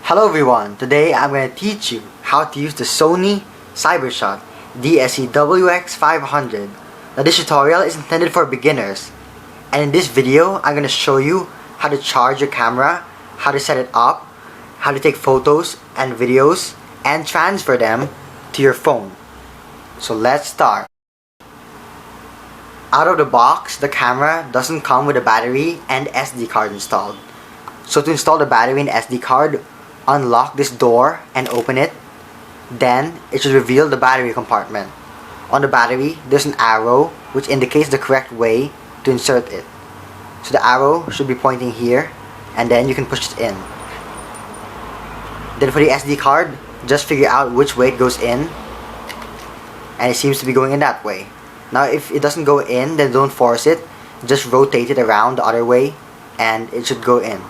Hello everyone, today I'm going to teach you how to use the Sony CyberShot DSC WX500. Now this tutorial is intended for beginners, and in this video I'm going to show you how to charge your camera, how to set it up, how to take photos and videos and transfer them to your phone. So let's start. Out of the box, the camera doesn't come with a battery and SD card installed. So to install the battery and SD card, unlock this door and open it. Then it should reveal the battery compartment. On the battery, there's an arrow which indicates the correct way to insert it. So the arrow should be pointing here, and then you can push it in. Then for the SD card, just figure out which way it goes in, and it seems to be going in that way. Now if it doesn't go in, then don't force it, just rotate it around the other way and it should go in.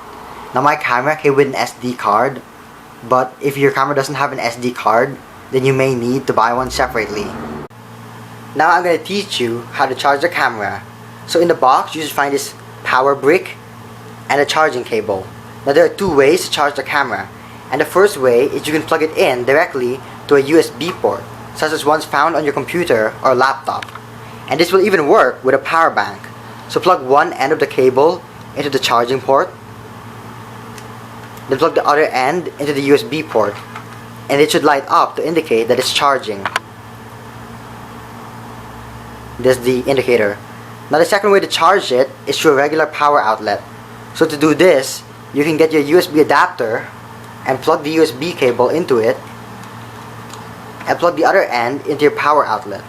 Now my camera came with an SD card, but if your camera doesn't have an SD card, then you may need to buy one separately. Now I'm going to teach you how to charge the camera. So in the box you should find this power brick and a charging cable. Now there are two ways to charge the camera, and the first way is you can plug it in directly to a USB port, such as ones found on your computer or laptop. And this will even work with a power bank. So plug one end of the cable into the charging port, then plug the other end into the USB port, and it should light up to indicate that it's charging. This is the indicator. Now the second way to charge it is through a regular power outlet. So to do this, you can get your USB adapter and plug the USB cable into it, and plug the other end into your power outlet.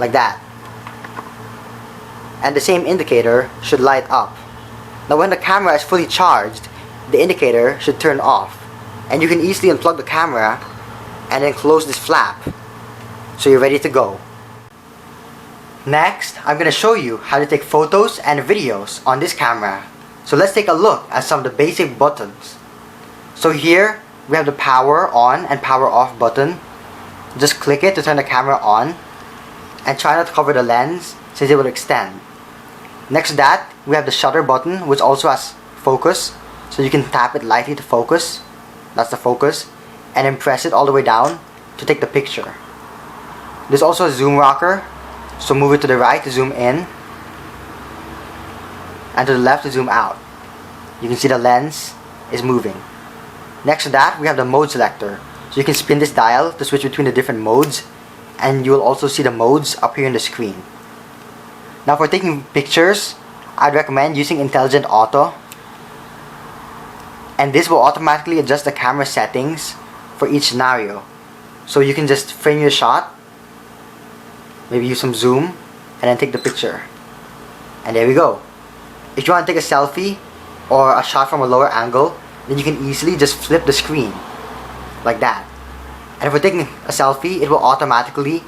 Like that. And the same indicator should light up. Now when the camera is fully charged, the indicator should turn off, and you can easily unplug the camera and then close this flap so you're ready to go. Next, I'm going to show you how to take photos and videos on this camera. So let's take a look at some of the basic buttons. So here we have the power on and power off button. Just click it to turn the camera on, and try not to cover the lens since it will extend. Next to that, we have the shutter button, which also has focus, so you can tap it lightly to focus. That's the focus, and then press it all the way down to take the picture. There's also a zoom rocker, so move it to the right to zoom in, and to the left to zoom out. You can see the lens is moving. Next to that, we have the mode selector, so you can spin this dial to switch between the different modes, and you will also see the modes up here on the screen. Now for taking pictures, I'd recommend using Intelligent Auto, and this will automatically adjust the camera settings for each scenario. So you can just frame your shot, maybe use some zoom, and then take the picture. And there we go. If you want to take a selfie or a shot from a lower angle, then you can easily just flip the screen like that. And if we're taking a selfie, it will automatically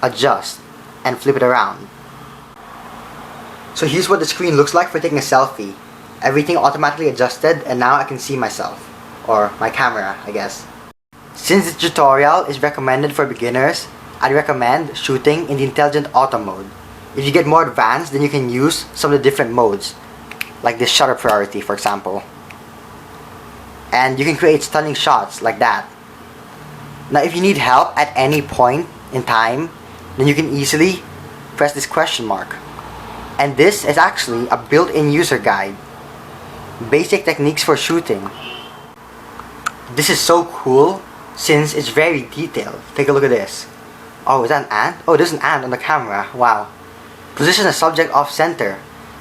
adjust and flip it around. So here's what the screen looks like for taking a selfie. Everything automatically adjusted, and now I can see myself, or my camera, I guess. Since this tutorial is recommended for beginners, I'd recommend shooting in the Intelligent Auto mode. If you get more advanced, then you can use some of the different modes, like this shutter priority for example. And you can create stunning shots like that. Now if you need help at any point in time, then you can easily press this question mark. And this is actually a built-in user guide. Basic techniques for shooting. This is so cool since it's very detailed. Take a look at this. Oh, is that an ant? Oh, there's an ant on the camera. Wow. Position the subject off center.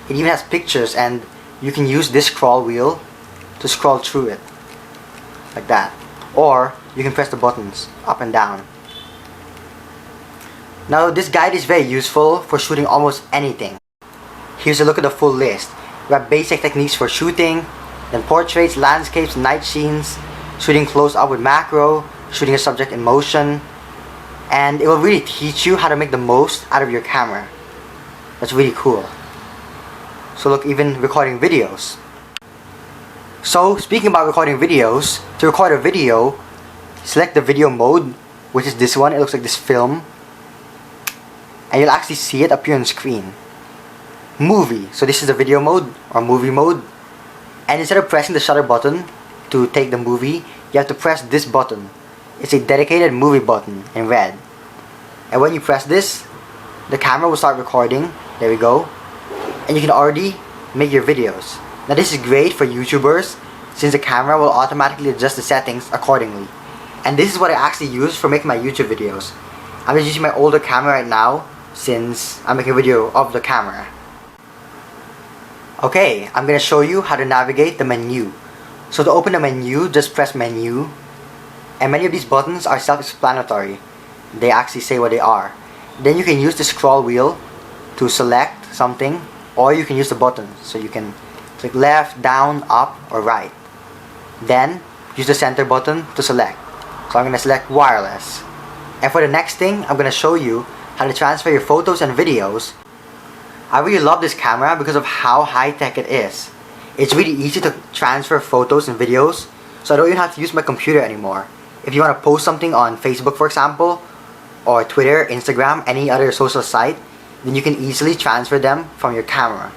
It even has pictures, and you can use this scroll wheel to scroll through it. Like that. Or you can press the buttons up and down. Now this guide is very useful for shooting almost anything. Here's a look at the full list. We have basic techniques for shooting, then portraits, landscapes, night scenes, shooting close up with macro, shooting a subject in motion, and it will really teach you how to make the most out of your camera. That's really cool. So look, even recording videos. So speaking about recording videos, to record a video, select the video mode, which is this one. It looks like this film, and you'll actually see it appear on screen. Movie, so this is the video mode or movie mode, and instead of pressing the shutter button, to take the movie, you have to press this button. It's a dedicated movie button in red. And when you press this, the camera will start recording. There we go. And you can already make your videos. Now this is great for YouTubers since the camera will automatically adjust the settings accordingly. And this is what I actually use for making my YouTube videos. I'm just using my older camera right now since I'm making a video of the camera. Okay, I'm gonna show you how to navigate the menu. So to open the menu, just press menu. And many of these buttons are self-explanatory. They actually say what they are. Then you can use the scroll wheel to select something, or you can use the buttons. So you can click left, down, up, or right. Then use the center button to select. So I'm gonna select wireless. And for the next thing, I'm gonna show you how to transfer your photos and videos. I really love this camera because of how high-tech it is. It's really easy to transfer photos and videos, so I don't even have to use my computer anymore. If you want to post something on Facebook, for example, or Twitter, Instagram, any other social site, then you can easily transfer them from your camera.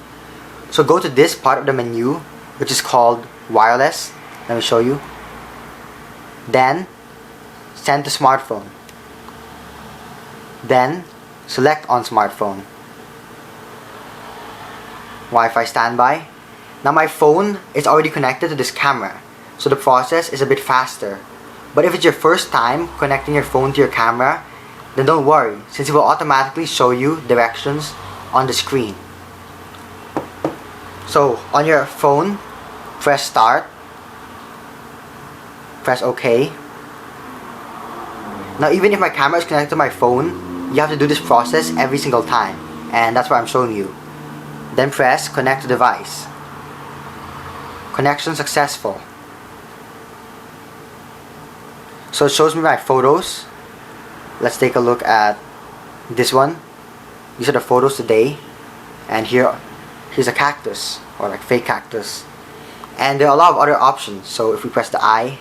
So go to this part of the menu, which is called wireless. Let me show you. Then send to smartphone. Then select on smartphone. Wi-Fi standby. Now my phone is already connected to this camera, so the process is a bit faster. But if it's your first time connecting your phone to your camera, then don't worry, since it will automatically show you directions on the screen. So on your phone, press start, press OK. Now even if my camera is connected to my phone, you have to do this process every single time, and that's what I'm showing you. Then press connect to device. Connection successful. So it shows me my photos. Let's take a look at this one. These are the photos today. And here's a cactus, or like fake cactus. And there are a lot of other options. So if we press the I,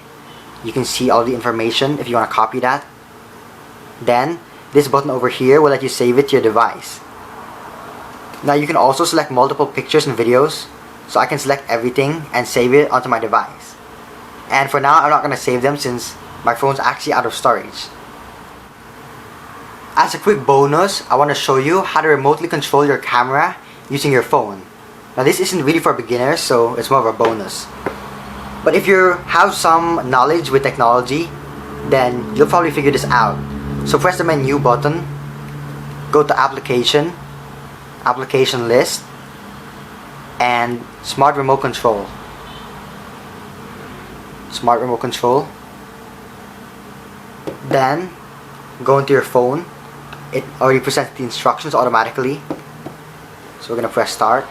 you can see all the information if you want to copy that. Then this button over here will let you save it to your device. Now you can also select multiple pictures and videos, so I can select everything and save it onto my device. And for now, I'm not going to save them since my phone's actually out of storage. As a quick bonus, I want to show you how to remotely control your camera using your phone. Now this isn't really for beginners, so it's more of a bonus. But if you have some knowledge with technology, then you'll probably figure this out. So press the menu button, go to application, application list, and smart remote control. Smart remote control. Then go into your phone. It already presents the instructions automatically. So we're gonna press start.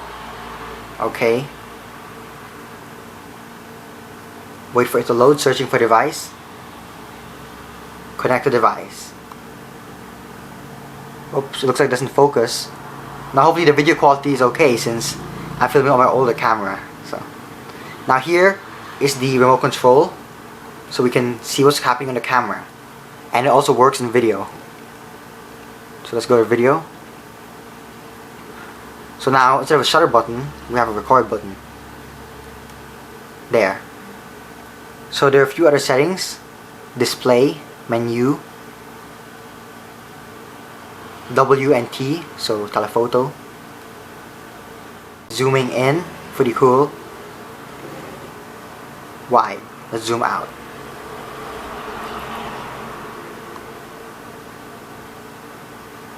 Okay. Wait for it to load, searching for device. Connect to device. Oops, it looks like it doesn't focus. Now hopefully the video quality is okay since I'm filming on my older camera. So now here is the remote control, so we can see what's happening on the camera. And it also works in video. So let's go to video. So now instead of a shutter button, we have a record button. There. So there are a few other settings. Display, menu, W and T, so telephoto. Zooming in, pretty cool. Wide, let's zoom out.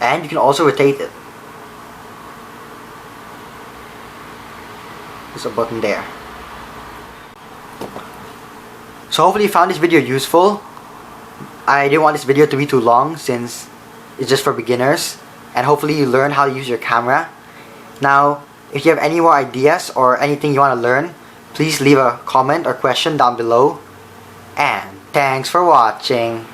And you can also rotate it. There's a button there. So hopefully you found this video useful. I didn't want this video to be too long since it's just for beginners, and hopefully you learn how to use your camera. Now, if you have any more ideas or anything you want to learn, please leave a comment or question down below. And thanks for watching.